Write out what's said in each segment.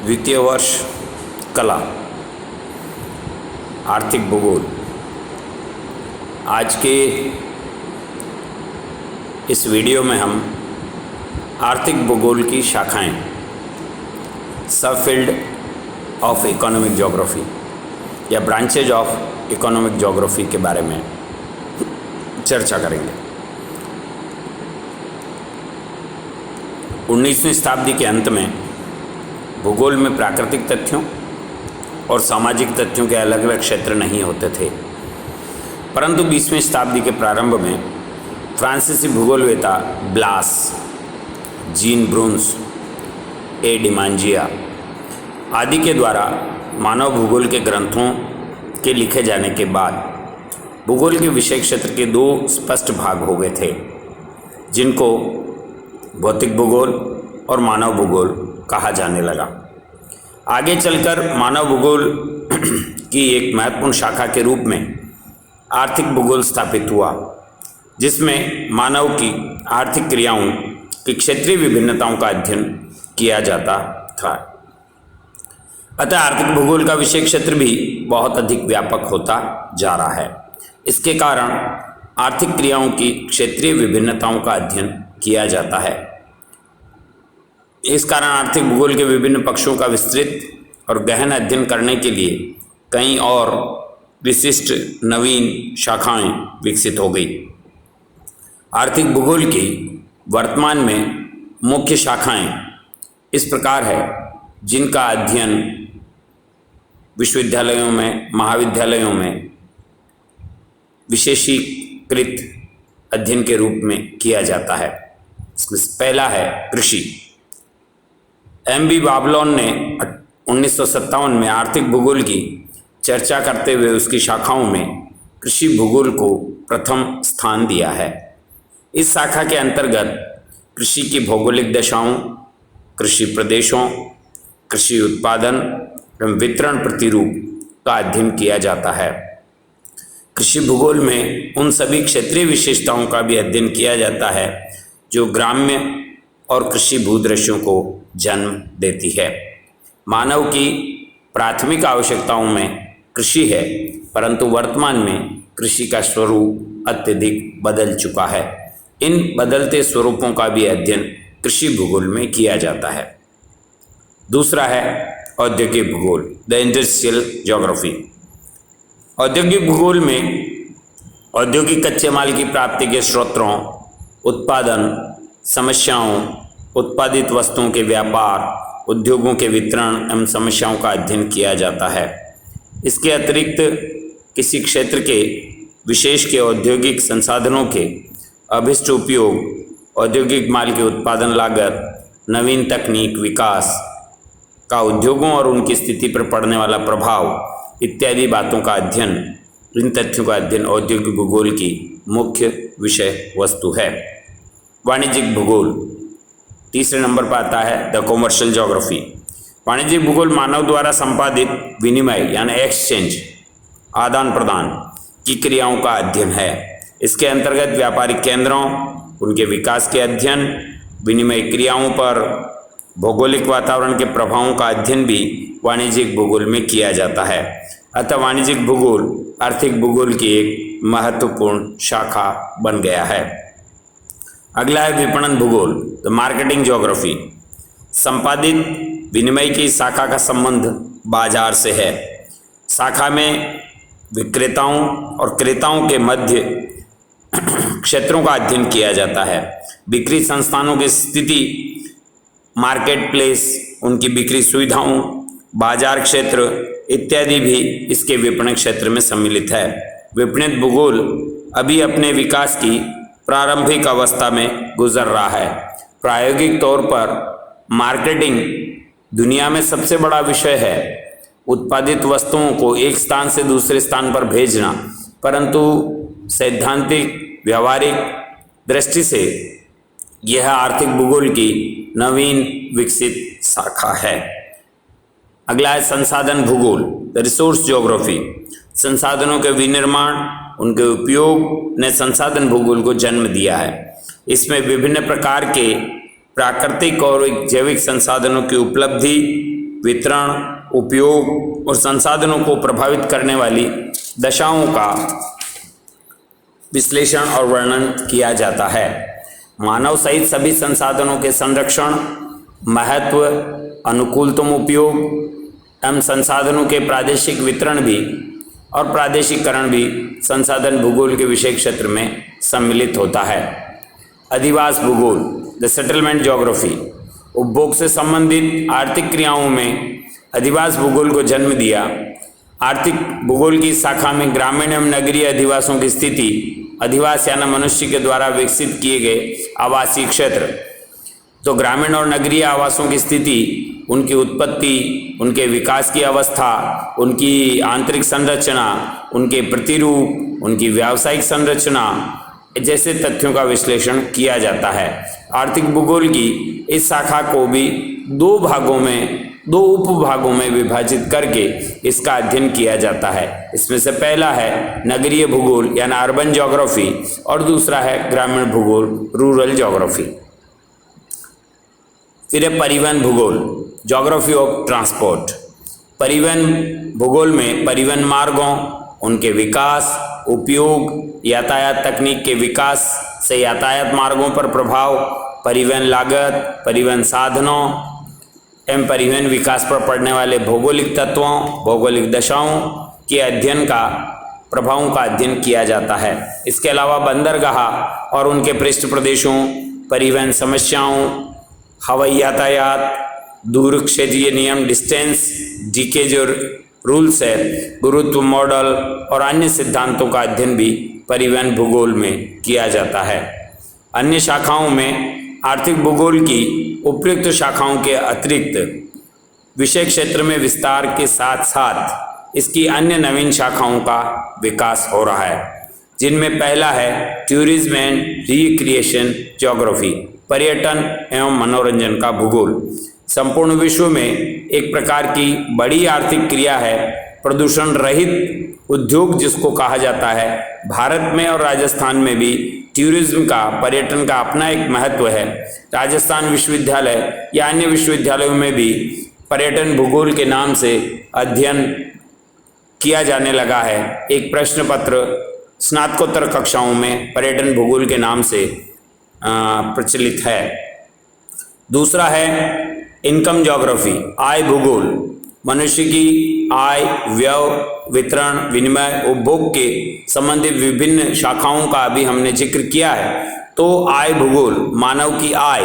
द्वितीय वर्ष कला आर्थिक भूगोल। आज के इस वीडियो में हम आर्थिक भूगोल की शाखाएं सब फील्ड ऑफ इकोनॉमिक ज्योग्राफी या ब्रांचेज ऑफ इकोनॉमिक ज्योग्राफी के बारे में चर्चा करेंगे। 19वीं शताब्दी के अंत में भूगोल में प्राकृतिक तथ्यों और सामाजिक तथ्यों के अलग अलग क्षेत्र नहीं होते थे, परंतु 20वीं शताब्दी के प्रारंभ में फ्रांसीसी भूगोलवेता ब्लास, जीन ब्रून्स, ए डिमांजिया आदि के द्वारा मानव भूगोल के ग्रंथों के लिखे जाने के बाद भूगोल के विषय क्षेत्र के दो स्पष्ट भाग हो गए थे, जिनको भौतिक भूगोल और मानव भूगोल कहा जाने लगा। आगे चलकर मानव भूगोल की एक महत्वपूर्ण शाखा के रूप में आर्थिक भूगोल स्थापित हुआ, जिसमें मानव की आर्थिक क्रियाओं की क्षेत्रीय विभिन्नताओं का अध्ययन किया जाता था। अतः आर्थिक भूगोल का विषय क्षेत्र भी बहुत अधिक व्यापक होता जा रहा है। इसके कारण आर्थिक क्रियाओं की क्षेत्रीय विभिन्नताओं का अध्ययन किया जाता है। इस कारण आर्थिक भूगोल के विभिन्न पक्षों का विस्तृत और गहन अध्ययन करने के लिए कई और विशिष्ट नवीन शाखाएं विकसित हो गई। आर्थिक भूगोल की वर्तमान में मुख्य शाखाएं इस प्रकार है, जिनका अध्ययन विश्वविद्यालयों में, महाविद्यालयों में विशेषीकृत अध्ययन के रूप में किया जाता है। पहला है कृषि। एम.बी. बाबलोन ने 1957 में आर्थिक भूगोल की चर्चा करते हुए उसकी शाखाओं में कृषि भूगोल को प्रथम स्थान दिया है। इस शाखा के अंतर्गत कृषि की भौगोलिक दशाओं, कृषि प्रदेशों, कृषि उत्पादन एवं वितरण प्रतिरूप का अध्ययन किया जाता है। कृषि भूगोल में उन सभी क्षेत्रीय विशेषताओं का भी अध्ययन किया जाता है जो ग्राम्य और कृषि भूदृश्यों को जन्म देती है। मानव की प्राथमिक आवश्यकताओं में कृषि है, परंतु वर्तमान में कृषि का स्वरूप अत्यधिक बदल चुका है। इन बदलते स्वरूपों का भी अध्ययन कृषि भूगोल में किया जाता है। दूसरा है औद्योगिक भूगोल, द इंडस्ट्रियल ज्योग्राफी। औद्योगिक भूगोल में औद्योगिक कच्चे माल की प्राप्ति के स्रोतों, उत्पादन समस्याओं, उत्पादित वस्तुओं के व्यापार, उद्योगों के वितरण एवं समस्याओं का अध्ययन किया जाता है। इसके अतिरिक्त किसी क्षेत्र के विशेष के औद्योगिक संसाधनों के अभिष्ट उपयोग, औद्योगिक माल के उत्पादन लागत, नवीन तकनीक विकास का उद्योगों और उनकी स्थिति पर पड़ने वाला प्रभाव इत्यादि बातों का अध्ययन, इन तथ्यों का अध्ययन औद्योगिक भूगोल की मुख्य विषय वस्तु है। वाणिज्यिक भूगोल तीसरे नंबर पर आता है द कॉमर्शियल ज्योग्राफी। वाणिज्यिक भूगोल मानव द्वारा संपादित विनिमय यानी एक्सचेंज, आदान प्रदान की क्रियाओं का अध्ययन है। इसके अंतर्गत व्यापारिक केंद्रों, उनके विकास के अध्ययन, विनिमय क्रियाओं पर भौगोलिक वातावरण के प्रभावों का अध्ययन भी वाणिज्यिक भूगोल में किया जाता है। अतः वाणिज्यिक भूगोल आर्थिक भूगोल की एक महत्वपूर्ण शाखा बन गया है। अगला है विपणन भूगोल, द मार्केटिंग ज्योग्राफी। संपादित विनिमय की शाखा का संबंध बाजार से है। शाखा में विक्रेताओं और क्रेताओं के मध्य क्षेत्रों का अध्ययन किया जाता है। बिक्री संस्थानों की स्थिति, मार्केट प्लेस, उनकी बिक्री सुविधाओं, बाजार क्षेत्र इत्यादि भी इसके विपणन क्षेत्र में सम्मिलित है। विपणित भूगोल अभी अपने विकास की प्रारंभिक अवस्था में गुजर रहा है। प्रायोगिक तौर पर मार्केटिंग दुनिया में सबसे बड़ा विषय है। उत्पादित वस्तुओं को एक स्थान से दूसरे स्थान पर भेजना, परंतु सैद्धांतिक व्यवहारिक दृष्टि से यह आर्थिक भूगोल की नवीन विकसित शाखा है। अगला है संसाधन भूगोल, द रिसोर्स ज्योग्राफी। संसाधनों के विनिर्माण, उनके उपयोग ने संसाधन भूगोल को जन्म दिया है। इसमें विभिन्न प्रकार के प्राकृतिक और जैविक संसाधनों की उपलब्धि, वितरण, उपयोग और संसाधनों को प्रभावित करने वाली दशाओं का विश्लेषण और वर्णन किया जाता है। मानव सहित सभी संसाधनों के संरक्षण, महत्व, अनुकूलतम उपयोग एवं संसाधनों के प्रादेशिक वितरण भी और प्रादेशिकरण भी संसाधन भूगोल के विषय क्षेत्र में सम्मिलित होता है। अधिवास भूगोल, द सेटलमेंट ज्योग्राफी, उपभोग से संबंधित आर्थिक क्रियाओं में अधिवास भूगोल को जन्म दिया। आर्थिक भूगोल की शाखा में ग्रामीण एवं नगरीय अधिवासों की स्थिति, अधिवास यानी मनुष्य के द्वारा विकसित किए गए आवासीय क्षेत्र, तो ग्रामीण और नगरीय आवासों की स्थिति, उनकी उत्पत्ति, उनके विकास की अवस्था, उनकी आंतरिक संरचना, उनके प्रतिरूप, उनकी व्यावसायिक संरचना जैसे तथ्यों का विश्लेषण किया जाता है। आर्थिक भूगोल की इस शाखा को भी दो उपभागों में विभाजित करके इसका अध्ययन किया जाता है। इसमें से पहला है नगरीय भूगोल यानी अर्बन ज्योग्राफी और दूसरा है ग्रामीण भूगोल, रूरल ज्योग्राफी। फिर है परिवहन भूगोल, ज्योग्राफी ऑफ ट्रांसपोर्ट। परिवहन भूगोल में परिवहन मार्गों, उनके विकास, उपयोग, यातायात तकनीक के विकास से यातायात मार्गों पर प्रभाव, परिवहन लागत, परिवहन साधनों एवं परिवहन विकास पर पड़ने वाले भौगोलिक तत्वों, भौगोलिक दशाओं के अध्ययन का प्रभावों का अध्ययन किया जाता है। इसके अलावा बंदरगाह और उनके पृष्ठ प्रदेशों, परिवहन समस्याओं, हवाई यातायात, दूर क्षेत्रीय नियम, डिस्टेंस, डीके जो रूल्स है, गुरुत्व मॉडल और अन्य सिद्धांतों का अध्ययन भी परिवहन भूगोल में किया जाता है। अन्य शाखाओं में आर्थिक भूगोल की उपयुक्त शाखाओं के अतिरिक्त विषय क्षेत्र में विस्तार के साथ साथ इसकी अन्य नवीन शाखाओं का विकास हो रहा है, जिनमें पहला है टूरिज्म एंड रिक्रिएशन ज्योग्राफी, पर्यटन एवं मनोरंजन का भूगोल। संपूर्ण विश्व में एक प्रकार की बड़ी आर्थिक क्रिया है प्रदूषण रहित उद्योग जिसको कहा जाता है। भारत में और राजस्थान में भी टूरिज्म का, पर्यटन का अपना एक महत्व है। राजस्थान विश्वविद्यालय या अन्य विश्वविद्यालयों में भी पर्यटन भूगोल के नाम से अध्ययन किया जाने लगा है। एक प्रश्न पत्र स्नातकोत्तर कक्षाओं में पर्यटन भूगोल के नाम से प्रचलित है। दूसरा है इनकम ज्योग्राफी, आय भूगोल। मनुष्य की आय, व्यय, वितरण, विनिमय, उपभोग के संबंधित विभिन्न शाखाओं का भी हमने जिक्र किया है। तो आय भूगोल, मानव की आय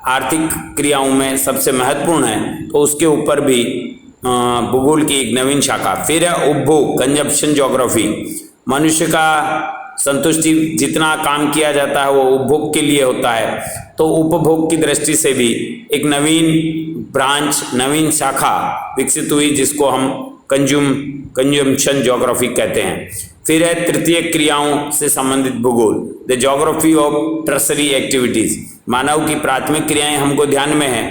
आर्थिक क्रियाओं में सबसे महत्वपूर्ण है, तो उसके ऊपर भी भूगोल की एक नवीन शाखा। फिर है उपभोग, कंजप्शन ज्योग्राफी। मनुष्य का संतुष्टि, जितना काम किया जाता है वो उपभोग के लिए होता है, तो उपभोग की दृष्टि से भी एक नवीन ब्रांच, नवीन शाखा विकसित हुई जिसको हम कंजम्पशन ज्योग्राफी कहते हैं। फिर है तृतीय क्रियाओं से संबंधित भूगोल, the geography of tertiary activities. मानव की प्राथमिक क्रियाएं हमको ध्यान में है,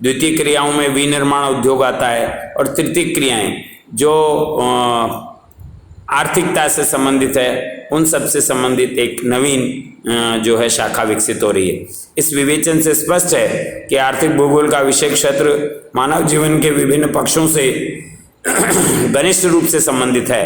द्वितीय क्रियाओं में विनिर्माण उद्योग आता है और तृतीय क्रियाएं जो आर्थिकता से संबंधित है उन सब से संबंधित एक नवीन जो है शाखा विकसित हो रही है। इस विवेचन से स्पष्ट है कि आर्थिक भूगोल का विषय क्षेत्र मानव जीवन के विभिन्न पक्षों से घनिष्ठ रूप से संबंधित है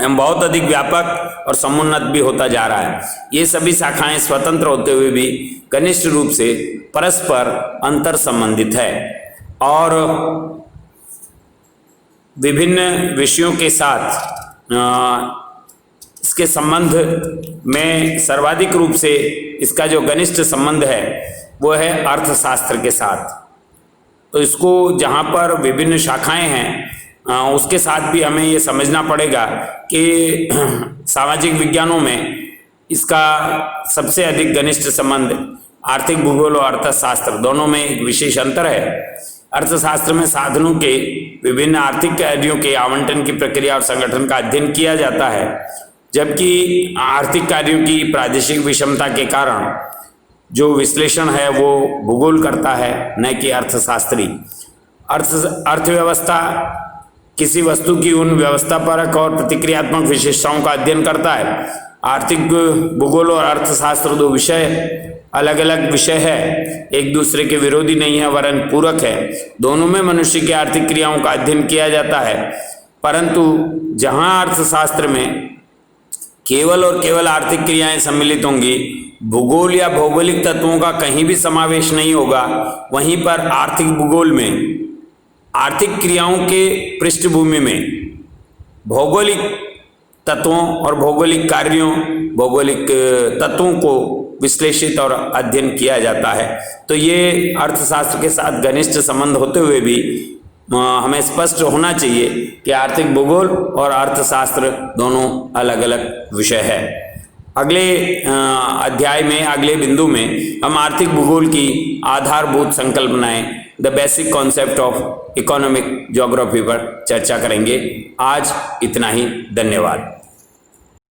एवं बहुत अधिक व्यापक और समुन्नत भी होता जा रहा है। ये सभी शाखाएं स्वतंत्र होते हुए भी घनिष्ठ रूप से परस्पर अंतर संबंधित है और विभिन्न विषयों के साथ इसके संबंध में सर्वाधिक रूप से इसका जो घनिष्ठ संबंध है वो है अर्थशास्त्र के साथ। तो इसको जहाँ पर विभिन्न शाखाएं हैं उसके साथ भी हमें ये समझना पड़ेगा कि सामाजिक विज्ञानों में इसका सबसे अधिक घनिष्ठ संबंध आर्थिक भूगोल और अर्थशास्त्र दोनों में एक विशेष अंतर है। अर्थशास्त्र में साधनों के विभिन्न आर्थिक कार्यों के आवंटन की प्रक्रिया और संगठन का अध्ययन किया जाता है, जबकि आर्थिक कार्यों की प्रादेशिक विषमता के कारण जो विश्लेषण है वो भूगोल करता है, न कि अर्थशास्त्री। अर्थव्यवस्था किसी वस्तु की उन व्यवस्थापरक और प्रतिक्रियात्मक विशेषताओं का अध्ययन करता है आर्थिक भूगोल और अर्थशास्त्र दो विषय अलग अलग विषय है, एक दूसरे के विरोधी नहीं है वरन पूरक है। दोनों में मनुष्य की आर्थिक क्रियाओं का अध्ययन किया जाता है, परंतु जहां अर्थशास्त्र में केवल और केवल आर्थिक क्रियाएं सम्मिलित होंगी, भूगोल या भौगोलिक तत्वों का कहीं भी समावेश नहीं होगा, वहीं पर आर्थिक भूगोल में आर्थिक क्रियाओं के पृष्ठभूमि में भौगोलिक तत्वों और भौगोलिक कार्यों, भौगोलिक तत्वों को विश्लेषित और अध्ययन किया जाता है। तो ये अर्थशास्त्र के साथ घनिष्ठ संबंध होते हुए भी हमें स्पष्ट होना चाहिए कि आर्थिक भूगोल और अर्थशास्त्र दोनों अलग अलग विषय है। अगले अध्याय में, अगले बिंदु में हम आर्थिक भूगोल की आधारभूत संकल्पनाएं, the basic concept of economic geography पर चर्चा करेंगे। आज इतना ही, धन्यवाद।